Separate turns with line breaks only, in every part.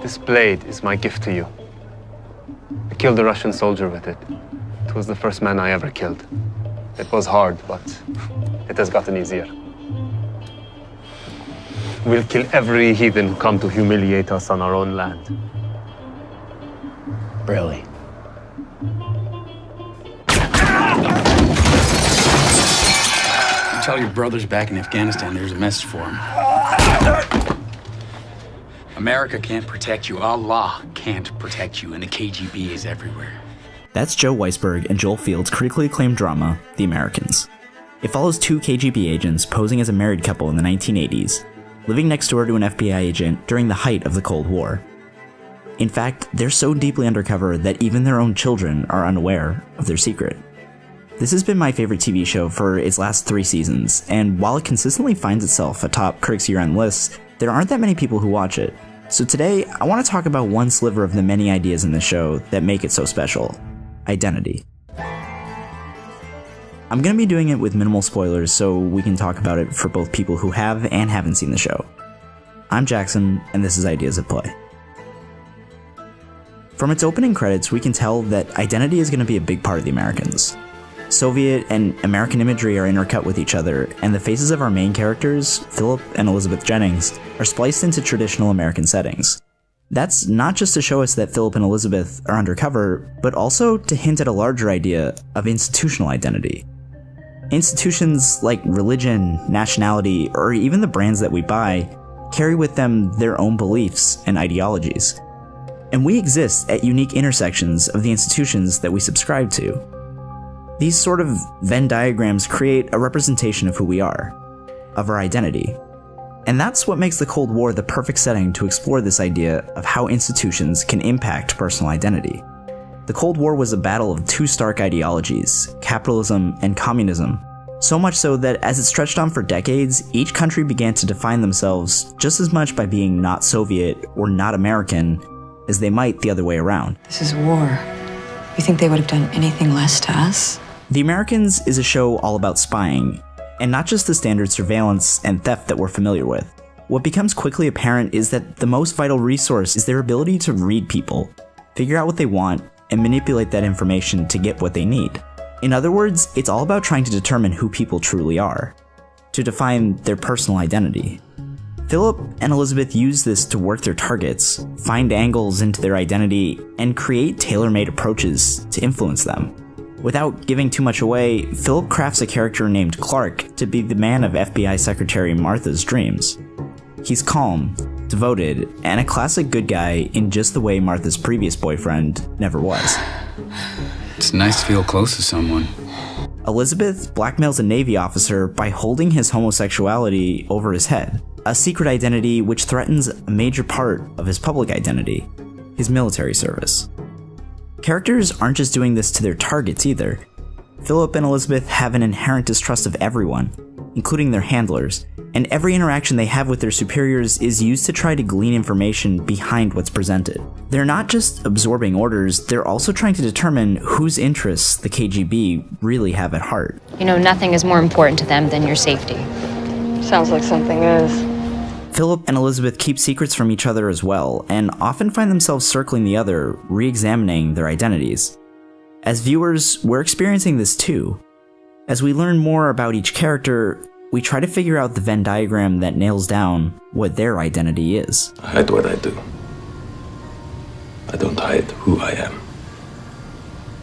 This blade is my gift to you. I killed a Russian soldier with it. It was the first man I ever killed. It was hard, but it has gotten easier. We'll kill every heathen who come to humiliate us on our own land.
Really?
Tell your brothers back in Afghanistan there's a message for them. America can't protect you. Allah can't protect you, and the KGB is everywhere.
That's Joe Weisberg and Joel Field's critically acclaimed drama, The Americans. It follows two KGB agents posing as a married couple in the 1980s, living next door to an FBI agent during the height of the Cold War. In fact, they're so deeply undercover that even their own children are unaware of their secret. This has been my favorite TV show for its last 3 seasons, and while it consistently finds itself atop critics' year-end lists, there aren't that many people who watch it. So today, I want to talk about one sliver of the many ideas in the show that make it so special: identity. I'm going to be doing it with minimal spoilers so we can talk about it for both people who have and haven't seen the show. I'm Jackson, and this is Ideas at Play. From its opening credits, we can tell that identity is going to be a big part of The Americans. Soviet and American imagery are intercut with each other, and the faces of our main characters, Philip and Elizabeth Jennings, are spliced into traditional American settings. That's not just to show us that Philip and Elizabeth are undercover, but also to hint at a larger idea of institutional identity. Institutions like religion, nationality, or even the brands that we buy carry with them their own beliefs and ideologies. And we exist at unique intersections of the institutions that we subscribe to. These sort of Venn diagrams create a representation of who we are, of our identity. And that's what makes the Cold War the perfect setting to explore this idea of how institutions can impact personal identity. The Cold War was a battle of two stark ideologies, capitalism and communism, so much so that as it stretched on for decades, each country began to define themselves just as much by being not Soviet or not American as they might the other way around.
This is war. You think they would have done anything less to us?
The Americans is a show all about spying, and not just the standard surveillance and theft that we're familiar with. What becomes quickly apparent is that the most vital resource is their ability to read people, figure out what they want, and manipulate that information to get what they need. In other words, it's all about trying to determine who people truly are, to define their personal identity. Philip and Elizabeth use this to work their targets, find angles into their identity, and create tailor-made approaches to influence them. Without giving too much away, Philip crafts a character named Clark to be the man of FBI Secretary Martha's dreams. He's calm, devoted, and a classic good guy in just the way Martha's previous boyfriend never was.
It's nice to feel close to someone.
Elizabeth blackmails a Navy officer by holding his homosexuality over his head, a secret identity which threatens a major part of his public identity, his military service. Characters aren't just doing this to their targets either. Philip and Elizabeth have an inherent distrust of everyone, including their handlers, and every interaction they have with their superiors is used to try to glean information behind what's presented. They're not just absorbing orders, they're also trying to determine whose interests the KGB really have at heart.
You know, nothing is more important to them than your safety.
Sounds like something is.
Philip and Elizabeth keep secrets from each other as well, and often find themselves circling the other, re-examining their identities. As viewers, we're experiencing this too. As we learn more about each character, we try to figure out the Venn diagram that nails down what their identity is.
I hide what I do. I don't hide who I am.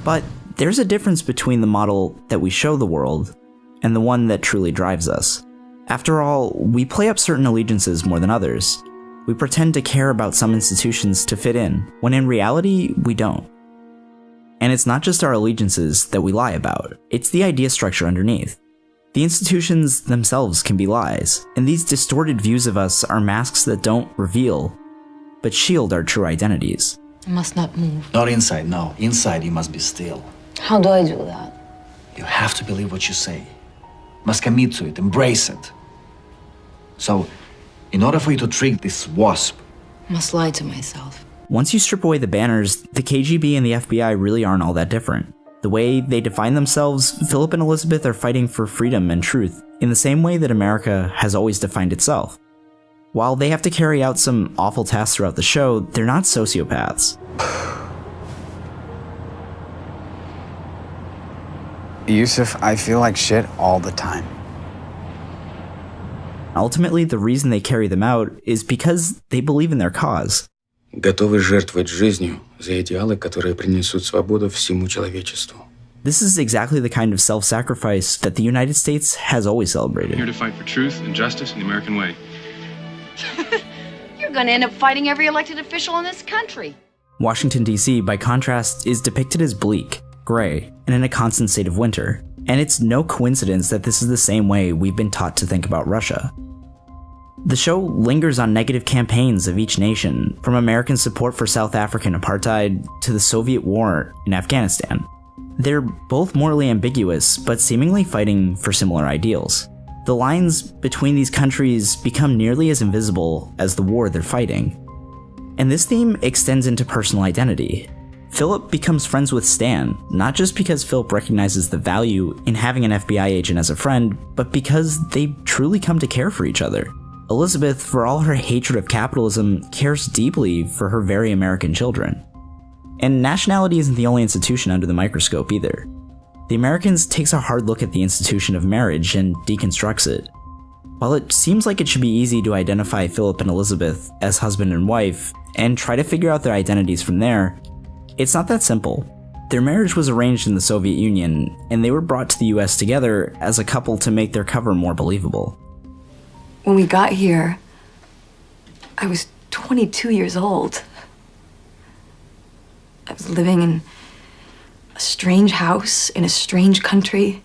But there's a difference between the model that we show the world and the one that truly drives us. After all, we play up certain allegiances more than others. We pretend to care about some institutions to fit in, when in reality, we don't. And it's not just our allegiances that we lie about, it's the idea structure underneath. The institutions themselves can be lies, and these distorted views of us are masks that don't reveal, but shield our true identities.
I must not move.
Not inside, no. Inside you must be still.
How do I do that?
You have to believe what you say. Must commit to it, embrace it. So, in order for you to trick this wasp,
I must lie to myself.
Once you strip away the banners, the KGB and the FBI really aren't all that different. The way they define themselves, Philip and Elizabeth are fighting for freedom and truth, in the same way that America has always defined itself. While they have to carry out some awful tasks throughout the show, they're not sociopaths.
Yusuf, I feel like shit all the time.
Ultimately, the reason they carry them out is because they believe in their cause.
Готовы жертвовать жизнью за идеалы, которые принесут свободу всему человечеству.
This is exactly the kind of self-sacrifice that the United States has always celebrated.
Here to fight for truth and justice in the American way.
You're gonna end up fighting every elected official in this country.
Washington, D.C., by contrast, is depicted as bleak, gray, and in a constant state of winter. And it's no coincidence that this is the same way we've been taught to think about Russia. The show lingers on negative campaigns of each nation, from American support for South African apartheid to the Soviet war in Afghanistan. They're both morally ambiguous, but seemingly fighting for similar ideals. The lines between these countries become nearly as invisible as the war they're fighting. And this theme extends into personal identity. Philip becomes friends with Stan, not just because Philip recognizes the value in having an FBI agent as a friend, but because they truly come to care for each other. Elizabeth, for all her hatred of capitalism, cares deeply for her very American children. And nationality isn't the only institution under the microscope either. The Americans takes a hard look at the institution of marriage and deconstructs it. While it seems like it should be easy to identify Philip and Elizabeth as husband and wife, and try to figure out their identities from there, it's not that simple. Their marriage was arranged in the Soviet Union, and they were brought to the US together as a couple to make their cover more believable.
When we got here, I was 22 years old. I was living in a strange house in a strange country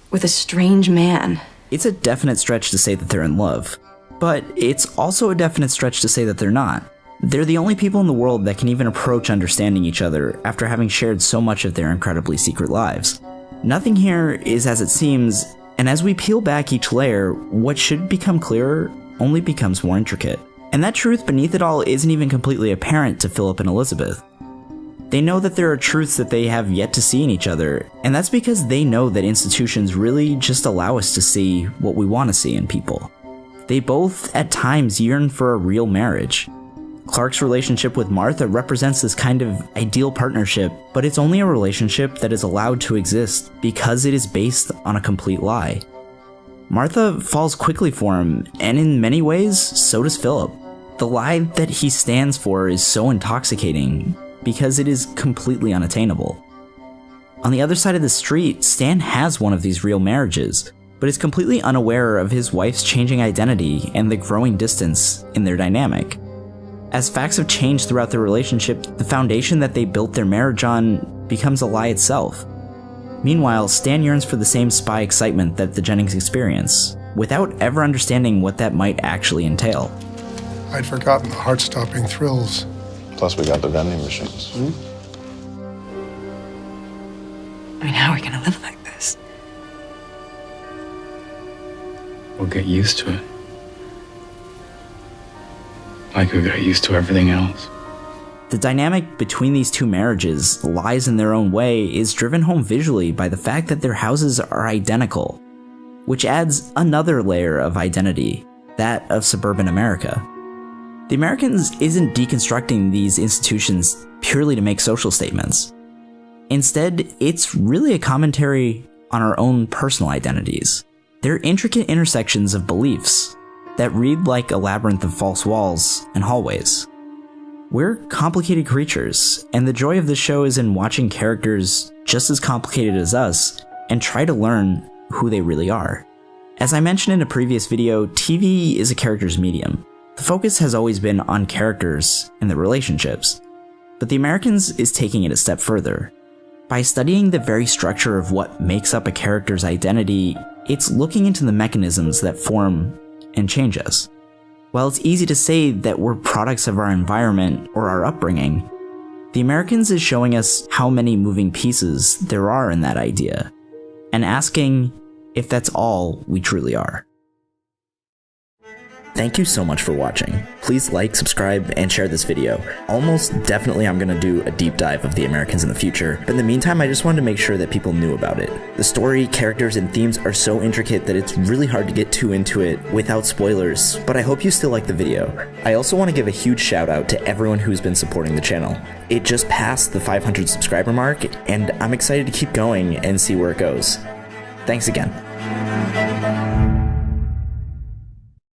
with a strange man.
It's a definite stretch to say that they're in love, but it's also a definite stretch to say that they're not. They're the only people in the world that can even approach understanding each other after having shared so much of their incredibly secret lives. Nothing here is as it seems, and as we peel back each layer, what should become clearer only becomes more intricate. And that truth beneath it all isn't even completely apparent to Philip and Elizabeth. They know that there are truths that they have yet to see in each other, and that's because they know that institutions really just allow us to see what we want to see in people. They both, at times, yearn for a real marriage. Clark's relationship with Martha represents this kind of ideal partnership, but it's only a relationship that is allowed to exist because it is based on a complete lie. Martha falls quickly for him, and in many ways, so does Philip. The lie that he stands for is so intoxicating because it is completely unattainable. On the other side of the street, Stan has one of these real marriages, but is completely unaware of his wife's changing identity and the growing distance in their dynamic. As facts have changed throughout their relationship, the foundation that they built their marriage on becomes a lie itself. Meanwhile, Stan yearns for the same spy excitement that the Jennings experience, without ever understanding what that might actually entail.
I'd forgotten the heart-stopping thrills.
Plus, we got the vending machines.
I mean, how are we gonna live like this?
We'll get used to it. Like we got used to everything else.
The dynamic between these two marriages, lies in their own way, is driven home visually by the fact that their houses are identical, which adds another layer of identity, that of suburban America. The Americans isn't deconstructing these institutions purely to make social statements. Instead, it's really a commentary on our own personal identities. They're intricate intersections of beliefs that read like a labyrinth of false walls and hallways. We're complicated creatures, and the joy of this show is in watching characters just as complicated as us and try to learn who they really are. As I mentioned in a previous video, TV is a character's medium. The focus has always been on characters and their relationships, but The Americans is taking it a step further. By studying the very structure of what makes up a character's identity, it's looking into the mechanisms that form and change us. While it's easy to say that we're products of our environment or our upbringing, The Americans is showing us how many moving pieces there are in that idea, and asking if that's all we truly are. Thank you so much for watching. Please like, subscribe, and share this video. Almost definitely I'm gonna do a deep dive of the Americans in the future, but in the meantime I just wanted to make sure that people knew about it. The story, characters, and themes are so intricate that it's really hard to get too into it without spoilers, but I hope you still like the video. I also want to give a huge shout out to everyone who's been supporting the channel. It just passed the 500 subscriber mark, and I'm excited to keep going and see where it goes. Thanks again.